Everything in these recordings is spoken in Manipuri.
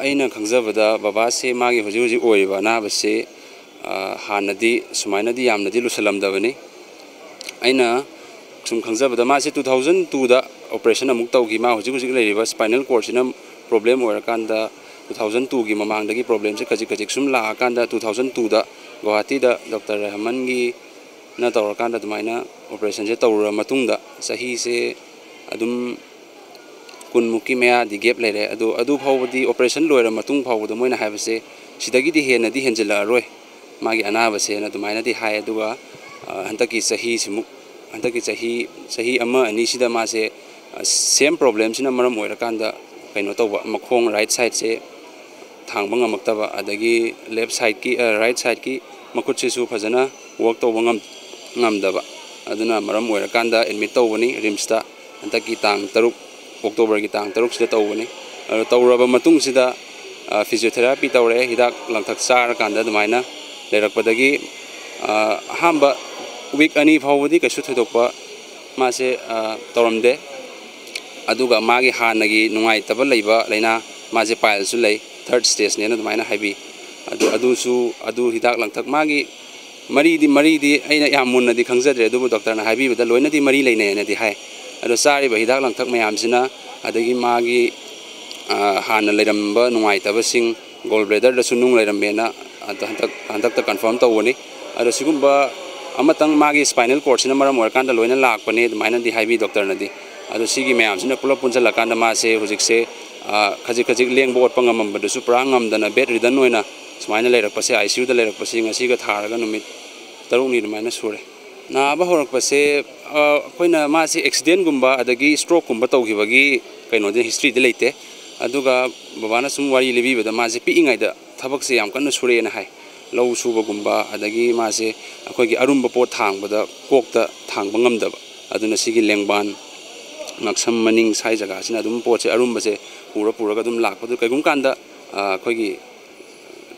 ꯑꯩꯅ ꯈꯪꯖꯕꯗ ꯕꯕꯥꯁꯦ ꯃꯥꯒꯤ ꯍꯧꯖꯤꯛ ꯍꯧꯖꯤꯛ ꯑꯣꯏꯔꯤꯕ ꯑꯅꯥꯕꯁꯦ ꯍꯥꯟꯅꯗꯤ ꯁꯨꯃꯥꯏꯅꯗꯤ ꯌꯥꯝꯅꯗꯤ ꯂꯨꯁꯜꯂꯝꯗꯕꯅꯤ ꯑꯩꯅ ꯁꯨꯝ ꯈꯪꯖꯕꯗ ꯃꯥꯁꯦ 2002ꯗ ꯑꯣꯄꯔꯦꯁꯟ ꯑꯃꯨꯛ ꯇꯧꯈꯤ ꯃꯥ ꯍꯧꯖꯤꯛ ꯍꯧꯖꯤꯛ ꯂꯩꯔꯤꯕ ꯁ꯭ꯄꯥꯏꯅꯦꯜ ꯀꯣꯔꯗꯁꯤꯅ ꯄ꯭ꯔꯣꯕ꯭ꯂꯦꯝ ꯑꯣꯏꯔꯀꯥꯟꯗ 2002ꯒꯤ ꯃꯃꯥꯡꯗꯒꯤ ꯄ꯭ꯔꯣꯕ꯭ꯂꯦꯝꯁꯦ ꯈꯖꯤꯛ ꯈꯖꯤꯛ ꯁꯨꯝ ꯂꯥꯛꯑꯀꯥꯟꯗ 2002ꯗ ꯒꯨꯋꯥꯍꯥꯇꯤꯗ ꯗꯣꯛꯇꯔ ꯔꯍꯃꯟꯒꯤꯅ ꯇꯧꯔꯀꯥꯟꯗ ꯑꯗꯨꯃꯥꯏꯅ ꯑꯣꯄꯔꯦꯁꯟꯁꯦ ꯇꯧꯔꯕ ꯃꯇꯨꯡꯗ ꯆꯍꯤꯁꯦ ꯑꯗꯨꯝ 10ꯃꯨꯛꯀꯤ ꯃꯌꯥꯗꯤ ꯒꯦꯞ ꯂꯩꯔꯦ ꯑꯗꯨ ꯐꯥꯎꯕꯗꯤ ꯑꯣꯄꯔꯦꯁꯟ ꯂꯣꯏꯔꯕ ꯃꯇꯨꯡ ꯐꯥꯎꯕꯗ ꯃꯣꯏꯅ ꯍꯥꯏꯕꯁꯦ ꯁꯤꯗꯒꯤꯗꯤ ꯍꯦꯟꯅꯗꯤ ꯍꯦꯟꯖꯤꯜꯂꯛꯑꯔꯣꯏ ꯃꯥꯒꯤ ꯑꯅꯥꯕꯁꯦꯅ ꯑꯗꯨꯃꯥꯏꯅꯗꯤ ꯍꯥꯏ ꯑꯗꯨꯒ ꯍꯟꯗꯛꯀꯤ ꯆꯍꯤ ꯑꯃ ꯑꯅꯤꯁꯤꯗ ꯃꯥꯁꯦ ꯁꯦꯝ ꯄ꯭ꯔꯣꯕ꯭ꯂꯦꯝꯁꯤꯅ ꯃꯔꯝ ꯑꯣꯏꯔꯀꯥꯟꯗ ꯀꯩꯅꯣ ꯇꯧꯕ ꯃꯈꯣꯡ ꯔꯥꯏꯠ ꯁꯥꯏꯠꯁꯦ ꯊꯥꯡꯕ ꯉꯝꯃꯛꯇꯕ ꯑꯗꯒꯤ ꯂꯦꯐ ꯁꯥꯏꯠꯀꯤ ꯔꯥꯏꯠ ꯁꯥꯏꯠꯀꯤ ꯃꯈꯨꯠꯁꯤꯁꯨ ꯐꯖꯅ ꯋꯥꯔꯛ ꯇꯧꯕ ꯉꯝꯗꯕ ꯑꯗꯨꯅ ꯃꯔꯝ ꯑꯣꯏꯔꯀꯥꯟꯗ ꯑꯦꯗꯃꯤꯠ ꯇꯧꯕꯅꯤ ꯔꯤꯝꯁꯇ ꯍꯟꯗꯛꯀꯤ ꯇꯥꯡ 6 ꯑꯣꯛꯇꯣꯕꯔꯒꯤ ꯇꯥꯡ 6ꯁꯤꯗ ꯇꯧꯕꯅꯤ ꯇꯧꯔꯕ ꯃꯇꯨꯡꯁꯤꯗ ꯐꯤꯖꯤꯑꯣꯊꯦꯔꯥꯄꯤ ꯇꯧꯔꯦ ꯍꯤꯗꯥꯛ ꯂꯥꯡꯊꯛ ꯆꯥꯔꯀꯥꯟꯗ ꯑꯗꯨꯃꯥꯏꯅ ꯂꯩꯔꯛꯄꯗꯒꯤ ꯑꯍꯥꯟꯕ ꯋꯤꯛ 2 ꯐꯥꯎꯕꯗꯤ ꯀꯩꯁꯨ ꯊꯣꯏꯗꯣꯛꯄ ꯃꯥꯁꯦ ꯇꯧꯔꯝꯗꯦ ꯑꯗꯨꯒ ꯃꯥꯒꯤ ꯍꯥꯟꯅꯒꯤ ꯅꯨꯡꯉꯥꯏꯇꯕ ꯂꯩꯕ ꯂꯩꯅꯥ ꯃꯥꯁꯦ ꯄꯥꯏꯜꯁꯨ ꯂꯩ 3rd ꯁ꯭ꯇꯦꯖꯅꯦꯅ ꯑꯗꯨꯃꯥꯏꯅ ꯍꯥꯏꯕꯤ ꯑꯗꯨ ꯍꯤꯗꯥꯛ ꯂꯥꯡꯊꯛ ꯃꯥꯒꯤ ꯃꯔꯤꯗꯤ ꯑꯩꯅ ꯌꯥꯝ ꯃꯨꯟꯅꯗꯤ ꯈꯪꯖꯗ꯭ꯔꯦ ꯑꯗꯨꯕꯨ ꯗꯣꯛꯇꯔꯅ ꯍꯥꯏꯕꯤꯕꯗ ꯂꯣꯏꯅꯗꯤ ꯃꯔꯤ ꯂꯩꯅꯩꯅꯗꯤ ꯍꯥꯏ ꯑꯗꯣ ꯆꯥꯔꯤꯕ ꯍꯤꯗꯥꯛ ꯂꯥꯡꯊꯛ ꯃꯌꯥꯝꯁꯤꯅ ꯑꯗꯒꯤ ꯃꯥꯒꯤ ꯍꯥꯟꯅ ꯂꯩꯔꯝꯕ ꯅꯨꯡꯉꯥꯏꯇꯕꯁꯤꯡ ꯒꯣꯜ ꯕ꯭ꯂꯦꯗꯔꯗꯁꯨ ꯅꯨꯡ ꯂꯩꯔꯝꯃꯦꯅ ꯍꯟꯗꯛꯇ ꯀꯟꯐꯥꯔꯝ ꯇꯧꯕꯅꯤ ꯑꯗꯣ ꯁꯤꯒꯨꯝꯕ ꯑꯃꯇꯪ ꯃꯥꯒꯤ ꯁ꯭ꯄꯥꯏꯅꯦꯜ ꯀꯣꯔꯗꯁꯤꯅ ꯃꯔꯝ ꯑꯣꯏꯔꯀꯥꯟꯗ ꯂꯣꯏꯅ ꯂꯥꯛꯄꯅꯦ ꯑꯗꯨꯃꯥꯏꯅꯗꯤ ꯍꯥꯏꯕꯤ ꯗꯣꯛꯇꯔꯅꯗꯤ ꯑꯗꯣ ꯁꯤꯒꯤ ꯃꯌꯥꯝꯁꯤꯅ ꯄꯨꯂꯞ ꯄꯨꯟꯁꯤꯜꯂꯀꯥꯟꯗ ꯃꯥꯁꯦ ꯍꯧꯖꯤꯛꯁꯦ ꯈꯖꯤꯛ ꯈꯖꯤꯛ ꯂꯦꯡꯕ ꯑꯣꯠꯄ ꯉꯝꯃꯝꯕꯗꯨꯁꯨ ꯄꯨꯔꯥ ꯉꯝꯗꯅ ꯕꯦꯗ ꯔꯤꯗꯟ ꯑꯣꯏꯅ ꯁꯨꯃꯥꯏꯅ ꯂꯩꯔꯛꯄꯁꯦ ICUꯗ ꯂꯩꯔꯛꯄꯁꯤ ꯉꯁꯤꯒ ꯊꯥꯔꯒ ꯅꯨꯃꯤꯠ 6ꯅꯤ ꯑꯗꯨꯃꯥꯏꯅ ꯁꯨꯔꯦ ꯅꯥꯕ ꯍꯧꯔꯛꯄꯁꯦ ꯑꯩꯈꯣꯏꯅ ꯃꯥꯁꯦ ꯑꯦꯛꯁꯤꯗꯦꯟꯒꯨꯝꯕ ꯑꯗꯒꯤ ꯁ꯭ꯇ꯭ꯔꯣꯛꯀꯨꯝꯕ ꯇꯧꯈꯤꯕꯒꯤ ꯀꯩꯅꯣꯗꯤ ꯍꯤꯁꯇ꯭ꯔꯤꯗꯤ ꯂꯩꯇꯦ ꯑꯗꯨꯒ ꯕꯕꯥꯅ ꯁꯨꯝ ꯋꯥꯔꯤ ꯂꯤꯕꯤꯕꯗ ꯃꯥꯁꯦ ꯄꯤꯛꯏꯉꯩꯗ ꯊꯕꯛꯁꯦ ꯌꯥꯝ ꯀꯟꯅ ꯁꯨꯔꯛꯑꯦꯅ ꯍꯥꯏ ꯂꯧ ꯁꯨꯕꯒꯨꯝꯕ ꯑꯗꯒꯤ ꯃꯥꯁꯦ ꯑꯩꯈꯣꯏꯒꯤ ꯑꯔꯨꯝꯕ ꯄꯣꯠ ꯊꯥꯡꯕꯗ ꯀꯣꯛꯇ ꯊꯥꯡꯕ ꯉꯝꯗꯕ ꯑꯗꯨꯅ ꯁꯤꯒꯤ ꯂꯦꯡꯕꯥꯟ ꯉꯛꯁꯝ ꯃꯅꯤꯡ ꯁꯥꯏ ꯖꯒꯥꯁꯤꯅ ꯑꯗꯨꯝ ꯄꯣꯠꯁꯦ ꯑꯔꯨꯝꯕꯁꯦ ꯄꯨꯔꯒ ꯑꯗꯨꯝ ꯂꯥꯛꯄꯗꯨ ꯀꯩꯒꯨꯝꯕ ꯀꯥꯟꯗ ꯑꯩꯈꯣꯏꯒꯤ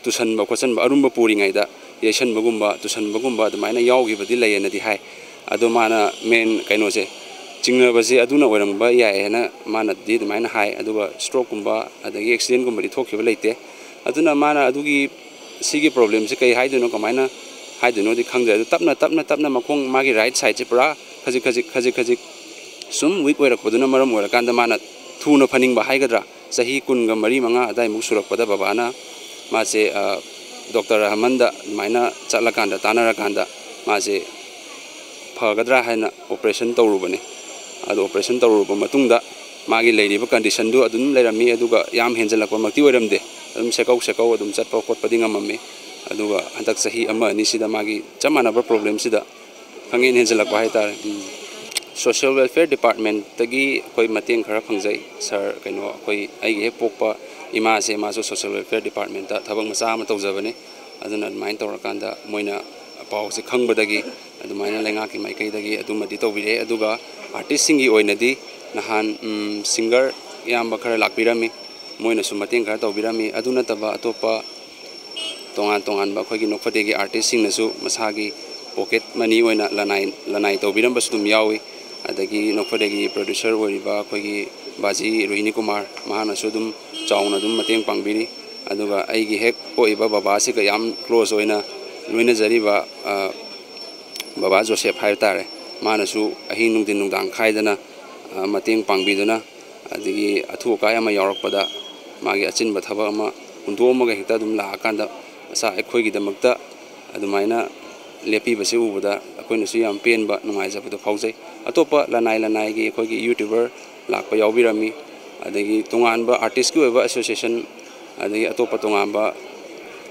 ꯇꯨꯁꯟꯕ ꯈꯣꯠꯆꯟꯕ ꯑꯔꯨꯝꯕ ꯄꯨꯔꯤꯉꯩꯗ ꯌꯩꯁꯟꯕꯒꯨꯝꯕ ꯇꯨꯁꯟꯕꯒꯨꯝꯕ ꯑꯗꯨꯃꯥꯏꯅ ꯌꯥꯎꯈꯤꯕꯗꯤ ꯂꯩꯌꯦꯅꯗꯤ ꯍꯥꯏ ꯑꯗꯣ ꯃꯥꯅ ꯃꯦꯟ ꯀꯩꯅꯣꯁꯦ ꯆꯤꯡꯅꯕꯁꯦ ꯑꯗꯨꯅ ꯑꯣꯏꯔꯝꯕ ꯌꯥꯏꯑꯅ ꯃꯥꯅꯗꯤ ꯑꯗꯨꯃꯥꯏꯅ ꯍꯥꯏ ꯑꯗꯨꯒ ꯁ꯭ꯇ꯭ꯔꯣꯛꯀꯨꯝꯕ ꯑꯗꯒꯤ ꯑꯦꯛꯁꯤꯗꯦꯟꯒꯨꯝꯕꯗꯤ ꯊꯣꯛꯈꯤꯕ ꯂꯩꯇꯦ ꯑꯗꯨꯅ ꯃꯥꯅ ꯑꯗꯨꯒꯤ ꯁꯤꯒꯤ ꯄ꯭ꯔꯣꯕ꯭ꯂꯦꯝꯁꯦ ꯀꯩ ꯍꯥꯏꯗꯣꯏꯅꯣ ꯀꯃꯥꯏꯅ ꯍꯥꯏꯗꯣꯏꯅꯣꯗꯤ ꯈꯪꯗ꯭ꯔꯦ ꯑꯗꯨ ꯇꯞꯅ ꯃꯈꯣꯡ ꯃꯥꯒꯤ ꯔꯥꯏꯠ ꯁꯥꯏꯠꯁꯦ ꯄꯨꯔꯥ ꯈꯖꯤꯛ ꯁꯨꯝ ꯋꯤꯛ ꯑꯣꯏꯔꯛꯄꯗꯨꯅ ꯃꯔꯝ ꯑꯣꯏꯔꯀꯥꯟꯗ ꯃꯥꯅ ꯊꯨꯅ ꯐꯅꯤꯡꯕ ꯍꯥꯏꯒꯗ꯭ꯔꯥ ꯆꯍꯤ 14-15 ꯑꯗꯥꯏꯃꯨꯛ ꯁꯨꯔꯛꯄꯗ ꯕꯕꯥꯅ ꯃꯥꯁꯦ ꯗꯣꯛꯇꯔ ꯔꯍꯃꯟꯗ ꯑꯗꯨꯃꯥꯏꯅ ꯆꯠꯂꯀꯥꯟꯗ ꯇꯥꯟꯅꯔꯀꯥꯟꯗ ꯃꯥꯁꯦ ꯐꯒꯗ꯭ꯔꯥ ꯍꯥꯏꯅ ꯑꯣꯄꯔꯦꯁꯟ ꯇꯧꯔꯨꯕꯅꯤ ꯑꯗꯣ ꯑꯣꯄꯔꯦꯁꯟ ꯇꯧꯔꯨꯕ ꯃꯇꯨꯡꯗ ꯃꯥꯒꯤ ꯂꯩꯔꯤꯕ ꯀꯟꯗꯤꯁꯟꯗꯨ ꯑꯗꯨꯝ ꯂꯩꯔꯝꯃꯤ ꯑꯗꯨꯒ ꯌꯥꯝ ꯍꯦꯟꯖꯜꯂꯛꯄꯃꯛꯇꯤ ꯑꯣꯏꯔꯝꯗꯦ ꯑꯗꯨꯝ ꯁꯦꯀꯧ ꯑꯗꯨꯝ ꯆꯠꯄ ꯈꯣꯠꯄꯗꯤ ꯉꯝꯃꯝꯃꯤ ꯑꯗꯨꯒ ꯍꯟꯗꯛ ꯆꯍꯤ 1-2ꯁꯤꯗ ꯃꯥꯒꯤ ꯆꯞ ꯃꯥꯟꯅꯕ ꯄ꯭ꯔꯣꯕ꯭ꯂꯦꯝꯁꯤꯗ ꯈꯪꯍꯦꯟ ꯍꯦꯟꯖꯜꯂꯛꯄ ꯍꯥꯏꯇꯥꯔꯦ ꯁꯣꯁꯤꯌꯦꯜ ꯋꯦꯜꯐꯤꯌꯔ ꯗꯤꯄꯥꯔꯠꯃꯦꯟꯇꯒꯤ ꯑꯩꯈꯣꯏ ꯃꯇꯦꯡ ꯈꯔ ꯐꯪꯖꯩ ꯁꯥꯔ ꯑꯩꯒꯤ ꯍꯦꯛ ꯄꯣꯛꯄ ꯏꯃꯥꯁꯦ ꯃꯥꯁꯨ ꯁꯣꯁꯤꯌꯦꯜ ꯋꯦꯜꯐꯤꯌꯔ ꯗꯤꯄꯥꯔꯠꯃꯦꯟꯇ ꯊꯕꯛ ꯃꯆꯥ ꯑꯃ ꯇꯧꯖꯕꯅꯤ ꯑꯗꯨꯅ ꯑꯗꯨꯃꯥꯏꯅ ꯇꯧꯔꯀꯥꯟꯗ ꯃꯣꯏꯅ ꯄꯥꯎꯁꯦ ꯈꯪꯕꯗꯒꯤ ꯑꯗꯨꯃꯥꯏꯅ ꯂꯩꯉꯥꯛꯀꯤ ꯃꯥꯏꯀꯩꯗꯒꯤ ꯑꯗꯨꯃꯗꯤ ꯇꯧꯕꯤꯔꯛꯑꯦ ꯑꯗꯨꯒ ꯑꯥꯔꯇꯤꯁꯁꯤꯡꯒꯤ ꯑꯣꯏꯅꯗꯤ ꯅꯍꯥꯟ ꯁꯤꯡꯒꯔ ꯏꯌꯥꯝꯕ ꯈꯔ ꯂꯥꯛꯄꯤꯔꯝꯃꯤ ꯃꯣꯏꯅꯁꯨ ꯃꯇꯦꯡ ꯈꯔ ꯇꯧꯕꯤꯔꯝꯃꯤ ꯑꯗꯨ ꯅꯠꯇꯕ ꯑꯇꯣꯞꯄ ꯇꯣꯉꯥꯟꯕ ꯑꯩꯈꯣꯏꯒꯤ ꯅꯣꯛꯐꯗꯦꯒꯤ ꯑꯥꯔꯇꯤꯁꯁꯤꯡꯅꯁꯨ ꯃꯁꯥꯒꯤ ꯄꯣꯀꯦꯠ ꯃꯅꯤ ꯑꯣꯏꯅ ꯂꯅꯥꯏ ꯇꯧꯕꯤꯔꯝꯕꯁꯨ ꯑꯗꯨꯝ ꯌꯥꯎꯏ ꯑꯗꯒꯤ ꯅꯣꯛꯐꯗꯦꯒꯤ ꯄ꯭ꯔꯣꯗ꯭ꯌꯨꯁꯔ ꯑꯣꯏꯔꯤꯕ ꯑꯩꯈꯣꯏꯒꯤ ꯕꯥꯖꯤ ꯔꯣꯍꯤꯅꯤ ꯀꯨꯃꯥꯔ ꯃꯍꯥꯛꯅꯁꯨ ꯑꯗꯨꯝ ꯆꯥꯎꯅ ꯑꯗꯨꯝ ꯃꯇꯦꯡ ꯄꯥꯡꯕꯤꯔꯤ ꯑꯗꯨꯒ ꯑꯩꯒꯤ ꯍꯦꯛ ꯄꯣꯛꯏꯕ ꯕꯕꯥꯁꯤꯒ ꯌꯥꯝ ꯀ꯭ꯂꯣꯖ ꯑꯣꯏꯅ ꯂꯣꯏꯅꯖꯔꯤꯕ ꯕꯕꯥ ꯖꯣꯁꯦꯐ ꯍꯥꯏꯕ ꯇꯥꯔꯦ ꯃꯥꯅꯁꯨ ꯑꯍꯤꯡ ꯅꯨꯡꯗꯥꯡ ꯈꯥꯏꯗꯅ ꯃꯇꯦꯡ ꯄꯥꯡꯕꯤꯗꯨꯅ ꯑꯗꯒꯤ ꯑꯊꯨ ꯑꯀꯥꯏ ꯑꯃ ꯌꯥꯎꯔꯛꯄꯗ ꯃꯥꯒꯤ ꯑꯆꯤꯟꯕ ꯊꯕꯛ ꯑꯃ ꯍꯨꯟꯗꯣꯛꯑꯝꯃꯒ ꯍꯦꯛꯇ ꯑꯗꯨꯝ ꯂꯥꯛꯑꯀꯥꯟꯗ ꯑꯩꯈꯣꯏꯒꯤꯗꯃꯛꯇ ꯑꯗꯨꯃꯥꯏꯅ ꯂꯦꯞꯄꯤꯕꯁꯤ ꯎꯕꯗ ꯑꯩꯈꯣꯏꯅꯁꯨ ꯌꯥꯝ ꯄꯦꯟꯕ ꯅꯨꯡꯉꯥꯏꯖꯕꯗꯣ ꯐꯥꯎꯖꯩ ꯑꯇꯣꯞꯄ ꯂꯅꯥꯏꯒꯤ ꯑꯩꯈꯣꯏꯒꯤ ꯌꯨꯇ꯭ꯌꯨꯕꯔ ꯂꯥꯛꯄ ꯌꯥꯎꯕꯤꯔꯝꯃꯤ ꯑꯗꯒꯤ ꯇꯣꯉꯥꯟꯕ ꯑꯥꯔꯇꯤꯁꯀꯤ ꯑꯣꯏꯕ ꯑꯦꯁꯣꯁꯤꯌꯦꯁꯟ ꯑꯗꯒꯤ ꯑꯇꯣꯞꯄ ꯇꯣꯉꯥꯟꯕ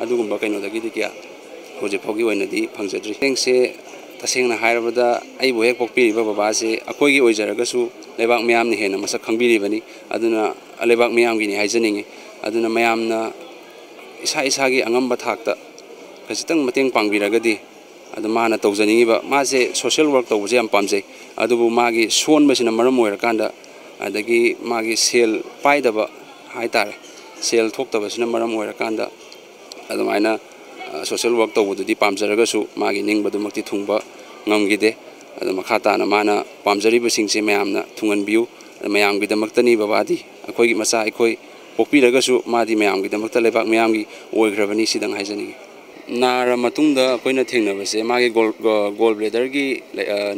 ꯑꯗꯨꯒꯨꯝꯕ ꯀꯩꯅꯣꯗꯒꯤꯗꯤ ꯀꯌꯥ ꯍꯧꯖꯤꯛ ꯐꯥꯎꯒꯤ ꯑꯣꯏꯅꯗꯤ ꯐꯪꯖꯗ꯭ꯔꯤ ꯃꯇꯦꯡꯁꯦ ꯇꯁꯦꯡꯅ ꯍꯥꯏꯔꯕꯗ ꯑꯩꯕꯨ ꯍꯦꯛ ꯄꯣꯛꯄꯤꯔꯤꯕ ꯕꯕꯥꯁꯦ ꯑꯩꯈꯣꯏꯒꯤ ꯑꯣꯏꯖꯔꯒꯁꯨ ꯂꯩꯕꯥꯛ ꯃꯤꯌꯥꯝꯅ ꯍꯦꯟꯅ ꯃꯁꯛ ꯈꯪꯕꯤꯔꯤꯕꯅꯤ ꯑꯗꯨꯅ ꯂꯩꯕꯥꯛ ꯃꯤꯌꯥꯝꯒꯤꯅꯤ ꯍꯥꯏꯖꯅꯤꯡꯉꯤ ꯑꯗꯨꯅ ꯃꯌꯥꯝꯅ ꯏꯁꯥꯒꯤ ꯑꯉꯝꯕ ꯊꯥꯛꯇ ꯈꯖꯤꯛꯇꯪ ꯃꯇꯦꯡ ꯄꯥꯡꯕꯤꯔꯒꯗꯤ ꯑꯗꯨ ꯃꯥꯅ ꯇꯧꯖꯅꯤꯡꯉꯤꯕ ꯃꯥꯁꯦ ꯁꯣꯁꯤꯌꯦꯜ ꯋꯥꯔꯛ ꯇꯧꯕꯁꯦ ꯌꯥꯝ ꯄꯥꯝꯖꯩ ꯑꯗꯨꯕꯨ ꯃꯥꯒꯤ ꯁꯣꯟꯕꯁꯤꯅ ꯃꯔꯝ ꯑꯣꯏꯔꯀꯥꯟꯗ ꯑꯗꯒꯤ ꯃꯥꯒꯤ ꯁꯦꯜ ꯄꯥꯏꯗꯕ ꯍꯥꯏꯇꯥꯔꯦ ꯁꯦꯜ ꯊꯣꯛꯇꯕꯁꯤꯅ ꯃꯔꯝ ꯑꯣꯏꯔꯀꯥꯟꯗ ꯑꯗꯨꯃꯥꯏꯅ ꯁꯣꯁꯤꯌꯦꯜ ꯋꯥꯔꯛ ꯇꯧꯕꯗꯨꯗꯤ ꯄꯥꯝꯖꯔꯒꯁꯨ ꯃꯥꯒꯤ ꯅꯤꯡꯕꯗꯨꯃꯛꯇꯤ ꯊꯨꯡꯕ ꯉꯝꯈꯤꯗꯦ ꯑꯗꯨ ꯃꯈꯥ ꯇꯥꯅ ꯃꯥꯅ ꯄꯥꯝꯖꯔꯤꯕꯁꯤꯡꯁꯦ ꯃꯌꯥꯝꯅ ꯊꯨꯡꯍꯟꯕꯤꯌꯨ ꯃꯌꯥꯝꯒꯤꯗꯃꯛꯇꯅꯤ ꯕꯕꯥꯗꯤ ꯑꯩꯈꯣꯏꯒꯤ ꯃꯆꯥ ꯑꯩꯈꯣꯏ ꯄꯣꯛꯄꯤꯔꯒꯁꯨ ꯃꯥꯗꯤ ꯃꯌꯥꯝꯒꯤꯗꯃꯛꯇ ꯂꯩꯕꯥꯛ ꯃꯌꯥꯝꯒꯤ ꯑꯣꯏꯈ꯭ꯔꯕꯅꯤ ꯁꯤꯗꯪ ꯍꯥꯏꯖꯅꯤꯡꯉꯤ ꯅꯥꯔ ꯃꯇꯨꯡꯗ ꯑꯩꯈꯣꯏꯅ ꯊꯦꯡꯅꯕꯁꯦ ꯃꯥꯒꯤ ꯒꯣꯜ ꯕ꯭ꯂꯦꯗꯔꯒꯤ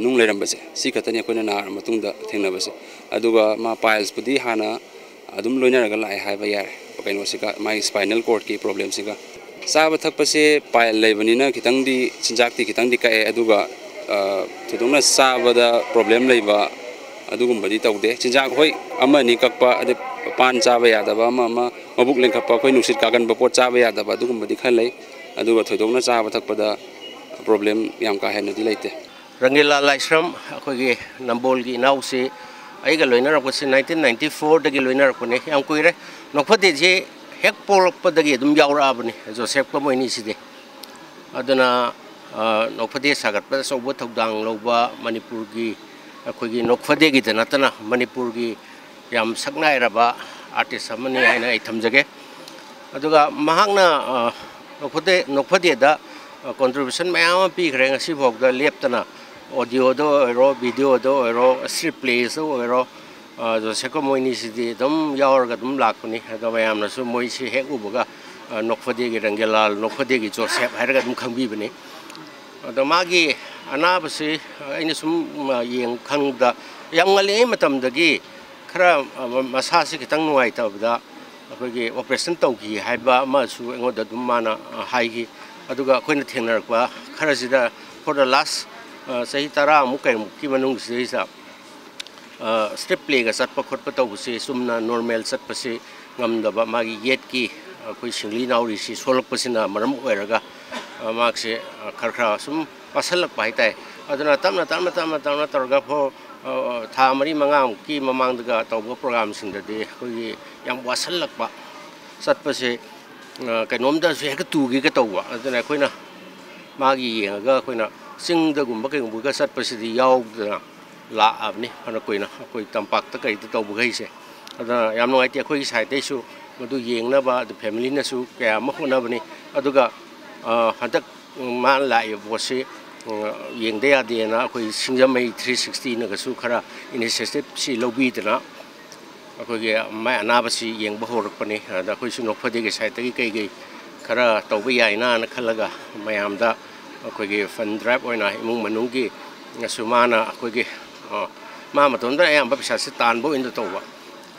ꯅꯨꯡ ꯂꯩꯔꯝꯕꯁꯦ ꯁꯤ ꯈꯛꯇꯅꯤ ꯑꯩꯈꯣꯏꯅ ꯅꯥꯔ ꯃꯇꯨꯡꯗ ꯊꯦꯡꯅꯕꯁꯦ ꯑꯗꯨꯒ ꯃꯥ ꯄꯥꯏꯜꯁꯄꯨꯗꯤ ꯍꯥꯟꯅ ꯑꯗꯨꯝ ꯂꯣꯏꯅꯔꯒ ꯂꯥꯛꯑꯦ ꯍꯥꯏꯕ ꯌꯥꯔꯦ ꯀꯩꯅꯣꯁꯤꯒ ꯃꯥꯒꯤ ꯁ꯭ꯄꯥꯏꯅꯦꯜ ꯀꯣꯔꯗꯀꯤ ꯄ꯭ꯔꯣꯕ꯭ꯂꯦꯝꯁꯤꯒ ꯆꯥꯕ ꯊꯛꯄꯁꯦ ꯄꯥꯏꯜ ꯂꯩꯕꯅꯤꯅ ꯈꯤꯇꯪꯗꯤ ꯆꯤꯟꯖꯥꯛꯇꯤ ꯈꯤꯇꯪꯗꯤ ꯀꯛꯑꯦ ꯑꯗꯨꯒ ꯊꯣꯏꯗꯣꯛꯅ ꯆꯥꯕꯗ ꯄ꯭ꯔꯣꯕ꯭ꯂꯦꯝ ꯂꯩꯕ ꯑꯗꯨꯒꯨꯝꯕꯗꯤ ꯇꯧꯗꯦ ꯆꯤꯟꯖꯥꯛ ꯍꯣꯏ ꯑꯃꯅꯤ ꯀꯛꯄ ꯑꯗꯩ ꯄꯥꯟ ꯆꯥꯕ ꯌꯥꯗꯕ ꯑꯃ ꯃꯕꯨꯛ ꯂꯦꯡꯈꯠꯄ ꯑꯩꯈꯣꯏ ꯅꯨꯡꯁꯤꯠ ꯀꯥꯒꯟꯕ ꯄꯣꯠ ꯆꯥꯕ ꯌꯥꯗꯕ ꯑꯗꯨꯒꯨꯝꯕꯗꯤ ꯈꯔ ꯂꯩ ꯑꯗꯨꯒ ꯊꯣꯏꯗꯣꯛꯅ ꯆꯥꯕ ꯊꯛꯄꯗ ꯄ꯭ꯔꯣꯕ꯭ꯂꯦꯝ ꯌꯥꯝ ꯀꯥ ꯍꯦꯟꯅꯗꯤ ꯂꯩꯇꯦ ꯔꯪꯒꯤꯂꯥ ꯂꯥꯏꯁ꯭ꯔꯝ ꯑꯩꯈꯣꯏꯒꯤ ꯅꯝꯕꯣꯜꯒꯤ ꯏꯅꯥꯎꯁꯤ ꯑꯩꯒ ꯂꯣꯏꯅꯔꯛꯄꯁꯤ 1994ꯗꯒꯤ ꯂꯣꯏꯅꯔꯛꯄꯅꯤ ꯌꯥꯝ ꯀꯨꯏꯔꯦ ꯅꯣꯛꯐꯗꯦꯁꯤ ꯍꯦꯛ ꯄꯣꯛꯂꯛꯄꯗꯒꯤ ꯑꯗꯨꯝ ꯌꯥꯎꯔꯛꯑꯕꯅꯤ ꯖꯣꯁꯦꯐꯀ ꯃꯣꯏꯅꯤꯁꯤꯗꯤ ꯑꯗꯨꯅ ꯅꯣꯛꯐꯗꯦ ꯁꯥꯒꯠꯄꯗ ꯑꯆꯧꯕ ꯊꯧꯗꯥꯡ ꯂꯧꯕ ꯃꯅꯤꯄꯨꯔꯒꯤ ꯑꯩꯈꯣꯏꯒꯤ ꯅꯣꯛꯐꯗꯦꯒꯤꯗ ꯅꯠꯇꯅ ꯃꯅꯤꯄꯨꯔꯒꯤ ꯌꯥꯝ ꯁꯛꯅꯥꯏꯔꯕ ꯑꯥꯔꯇꯤꯁ ꯑꯃꯅꯤ ꯍꯥꯏꯅ ꯑꯩ ꯊꯝꯖꯒꯦ ꯑꯗꯨꯒ ꯃꯍꯥꯛꯅ ꯅꯣꯛꯐꯗꯦꯗ ꯀꯣꯟꯇ꯭ꯔꯤꯕ꯭ꯌꯨꯁꯟ ꯃꯌꯥꯝ ꯑꯃ ꯄꯤꯈ꯭ꯔꯦ ꯉꯁꯤꯐꯥꯎꯗ ꯂꯦꯞꯇꯅ ꯑꯣꯗꯤꯑꯣꯗ ꯑꯣꯏꯔꯣ ꯚꯤꯗꯤꯑꯣꯗ ꯑꯣꯏꯔꯣ ꯁ꯭ꯇ꯭ꯔꯤꯞ ꯄ꯭ꯂꯦꯁꯇ ꯑꯣꯏꯔꯣ ꯖꯣꯁꯦꯐꯀ ꯃꯣꯏꯅꯤꯁꯤꯗꯤ ꯑꯗꯨꯝ ꯌꯥꯎꯔꯒ ꯑꯗꯨꯝ ꯂꯥꯛꯄꯅꯤ ꯑꯗꯣ ꯃꯌꯥꯝꯅꯁꯨ ꯃꯣꯏꯁꯤ ꯍꯦꯛ ꯎꯕꯒ ꯅꯣꯛꯐꯗꯦꯒꯤ ꯔꯪꯒꯦꯂꯥꯜ ꯅꯣꯛꯐꯗꯦꯒꯤ ꯖꯣꯁꯦꯐ ꯍꯥꯏꯔꯒ ꯑꯗꯨꯝ ꯈꯪꯕꯤꯕꯅꯤ ꯑꯗꯣ ꯃꯥꯒꯤ ꯑꯅꯥꯕꯁꯤ ꯑꯩꯅ ꯁꯨꯝ ꯈꯪꯕꯗ ꯌꯥꯝ ꯉꯜꯂꯤꯉꯩ ꯃꯇꯝꯗꯒꯤ ꯈꯔ ꯃꯁꯥꯁꯤ ꯈꯤꯇꯪ ꯅꯨꯡꯉꯥꯏꯇꯕꯗ ꯑꯩꯈꯣꯏꯒꯤ ꯑꯣꯄꯔꯦꯁꯟ ꯇꯧꯈꯤ ꯍꯥꯏꯕ ꯑꯃꯁꯨ ꯑꯩꯉꯣꯟꯗ ꯑꯗꯨꯝ ꯃꯥꯅ ꯍꯥꯏꯈꯤ ꯑꯗꯨꯒ ꯑꯩꯈꯣꯏꯅ ꯊꯦꯡꯅꯔꯛꯄ ꯈꯔꯁꯤꯗ ꯐꯣꯔ ꯗ ꯂꯥꯁ ꯆꯍꯤ 10 ꯀꯩꯃꯨꯛꯀꯤ ꯃꯅꯨꯡꯁꯤꯗꯩꯁꯤꯗ ꯁ꯭ꯇ꯭ꯔꯤꯞ ꯄ꯭ꯂꯦꯒ ꯆꯠꯄ ꯈꯣꯠꯄ ꯇꯧꯕꯁꯤ ꯆꯨꯝꯅ ꯅꯣꯔꯃꯦꯜ ꯆꯠꯄꯁꯤ ꯉꯝꯗꯕ ꯃꯥꯒꯤ ꯌꯦꯠꯀꯤ ꯑꯩꯈꯣꯏ ꯁꯤꯡꯂꯤ ꯅꯥꯎꯔꯤꯁꯤ ꯁꯣꯜꯂꯛꯄꯁꯤꯅ ꯃꯔꯝ ꯑꯣꯏꯔꯒ ꯃꯥꯛꯁꯦ ꯈꯔ ꯁꯨꯝ ꯋꯥꯁꯜꯂꯛꯄ ꯍꯥꯏꯇꯥꯔꯦ ꯑꯗꯨꯅ ꯇꯞꯅ ꯇꯧꯔꯒ ꯊꯥ 4-5ꯃꯨꯛꯀꯤ ꯃꯃꯥꯡꯗꯒ ꯇꯧꯕ ꯄ꯭ꯔꯣꯒ꯭ꯔꯥꯝꯁꯤꯡꯗꯗꯤ ꯑꯩꯈꯣꯏꯒꯤ ꯌꯥꯝ ꯋꯥꯁꯜꯂꯛꯄ ꯆꯠꯄꯁꯦ ꯀꯩꯅꯣꯝꯗꯁꯨ ꯍꯦꯛꯇ ꯇꯨꯒꯦꯒ ꯇꯧꯕ ꯑꯗꯨꯅ ꯑꯩꯈꯣꯏꯅ ꯃꯥꯒꯤ ꯌꯦꯡꯉꯒ ꯑꯩꯈꯣꯏꯅ ꯆꯤꯡꯗꯒꯨꯝꯕ ꯀꯩꯒꯨꯝꯕꯒ ꯆꯠꯄꯁꯤꯗꯤ ꯌꯥꯎꯗꯅ ꯂꯥꯛꯑꯕꯅꯤ ꯐꯅ ꯀꯨꯏꯅ ꯑꯩꯈꯣꯏ ꯇꯝꯄꯥꯛꯇ ꯀꯩꯗ ꯇꯧꯕꯈꯩꯁꯦ ꯑꯗꯨꯅ ꯌꯥꯝ ꯅꯨꯡꯉꯥꯏꯇꯦ ꯑꯩꯈꯣꯏꯒꯤ ꯁꯥꯏꯠꯇꯩꯁꯨ ꯃꯗꯨ ꯌꯦꯡꯅꯕ ꯑꯗꯨ ꯐꯦꯃꯤꯂꯤꯅꯁꯨ ꯀꯌꯥ ꯑꯃ ꯍꯣꯠꯅꯕꯅꯤ ꯑꯗꯨꯒ ꯍꯟꯗꯛ ꯃꯥꯅ ꯂꯥꯛꯏꯕ ꯄꯣꯠꯁꯤ ꯌꯦꯡꯗ ꯌꯥꯗꯦꯅ ꯑꯩꯈꯣই ꯁꯤꯡꯖꯃꯩ 360ꯅꯒꯁꯨ ꯈꯔ ꯏꯅꯤꯁꯤꯌꯦꯇꯤꯚꯁꯤ ꯂꯧꯕꯤꯗꯅ ꯑꯩꯈꯣꯏꯒꯤ ꯃꯥꯏ ꯑꯅꯥꯕꯁꯤ ꯌꯦꯡꯕ ꯍꯧꯔꯛꯄꯅꯤ ꯑꯗ ꯑꯩꯈꯣꯏꯁꯨ ꯅꯣꯛꯐꯗꯦꯒꯤ ꯁꯥꯏꯠꯇꯒꯤ ꯀꯩ ꯈꯔ ꯇꯧꯕ ꯌꯥꯏꯅꯥꯅ ꯈꯜꯂꯒ ꯃꯌꯥꯝꯗ ꯑꯩꯈꯣꯏꯒꯤ ꯐꯟ ꯗ꯭ꯔꯥꯏꯕ ꯑꯣꯏꯅ ꯏꯃꯨꯡ ꯃꯅꯨꯡꯒꯤ ꯉꯁꯨ ꯃꯥꯅ ꯑꯩꯈꯣꯏꯒꯤ ꯃꯥ ꯃꯇꯣꯝꯗ ꯑꯌꯥꯝꯕ ꯄꯩꯁꯥꯁꯤ ꯇꯥꯟꯕ ꯑꯣꯏꯅ ꯇꯧꯕ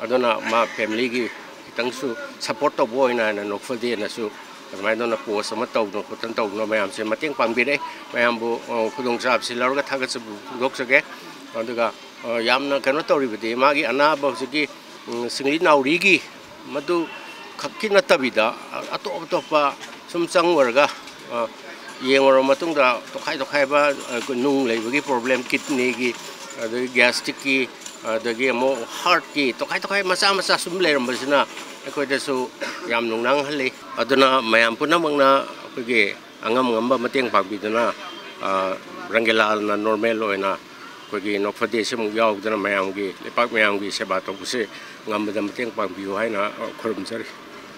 ꯑꯗꯨꯅ ꯃꯥ ꯐꯦꯃꯤꯂꯤꯒꯤ ꯈꯤꯇꯪꯁꯨ ꯁꯞꯄꯣꯔꯠ ꯇꯧꯕ ꯑꯣꯏꯅ ꯅꯣꯛꯐꯗꯦꯅꯁꯨ ꯑꯗꯨꯃꯥꯏꯅ ꯄꯣꯁ ꯑꯃ ꯇꯧꯗꯅ ꯈꯣꯠꯇꯅ ꯇꯧꯗꯅ ꯃꯌꯥꯝꯁꯦ ꯃꯇꯦꯡ ꯄꯥꯡꯕꯤꯔꯛꯑꯦ ꯃꯌꯥꯝꯕꯨ ꯈꯨꯗꯣꯡꯆꯥꯕꯁꯤ ꯂꯧꯔꯒ ꯊꯥꯒꯠꯆꯕ ꯐꯣꯡꯗꯣꯛꯆꯒꯦ ꯑꯗꯨꯒ ꯌꯥꯝꯅ ꯀꯩꯅꯣ ꯇꯧꯔꯤꯕꯗꯤ ꯃꯥꯒꯤ ꯑꯅꯥꯕ ꯍꯧꯖꯤꯛꯀꯤ ꯁꯤꯡꯂꯤ ꯅꯥꯎꯔꯤꯒꯤ ꯃꯗꯨ ꯈꯛꯀꯤ ꯅꯠꯇꯕꯤꯗ ꯑꯇꯣꯞꯄ ꯁꯨꯝ ꯆꯪꯉꯨꯔꯒ ꯌꯦꯡꯉꯨꯔꯕ ꯃꯇꯨꯡꯗ ꯇꯣꯈꯥꯏꯕ ꯅꯨꯡ ꯂꯩꯕꯒꯤ ꯄ꯭ꯔꯣꯕ꯭ꯂꯦꯝ ꯀꯤꯗꯅꯤꯒꯤ ꯑꯗꯒꯤ ꯒ꯭ꯌꯥꯁꯇ꯭रिꯛꯀꯤ ꯑꯗꯒꯤ ꯑꯃꯨꯛ ꯍꯥꯔꯠꯀꯤ ꯇꯣꯈꯥꯏ ꯃꯆꯥ ꯁꯨꯝ ꯂꯩꯔꯝꯕꯁꯤꯅ ꯑꯩꯈꯣꯏꯗꯁꯨ ꯌꯥꯝ ꯅꯨꯡꯅꯥꯡꯍꯜꯂꯤ ꯑꯗꯨꯅ ꯃꯌꯥꯝ ꯄꯨꯝꯅꯃꯛꯅ ꯑꯩꯈꯣꯏꯒꯤ ꯑꯉꯝꯕ ꯃꯇꯦꯡ ꯄꯥꯡꯕꯤꯗꯨꯅ ꯔꯪꯒꯦꯂꯥꯜꯅ ꯅꯣꯔꯃꯦꯜ ꯑꯣꯏꯅ ꯑꯩꯈꯣꯏꯒꯤ ꯅꯣꯛꯐꯗꯦꯁꯤꯃꯨꯛ ꯌꯥꯎꯗꯅ ꯃꯌꯥꯝꯒꯤ ꯂꯩꯄꯥꯛ ꯃꯌꯥꯝꯒꯤ ꯁꯦꯕꯥ ꯇꯧꯕꯁꯦ ꯉꯝꯕꯗ ꯃꯇꯦꯡ ꯄꯥꯡꯕꯤꯌꯨ ꯍꯥꯏꯅ ꯈꯨꯔꯨꯝꯖꯔꯤ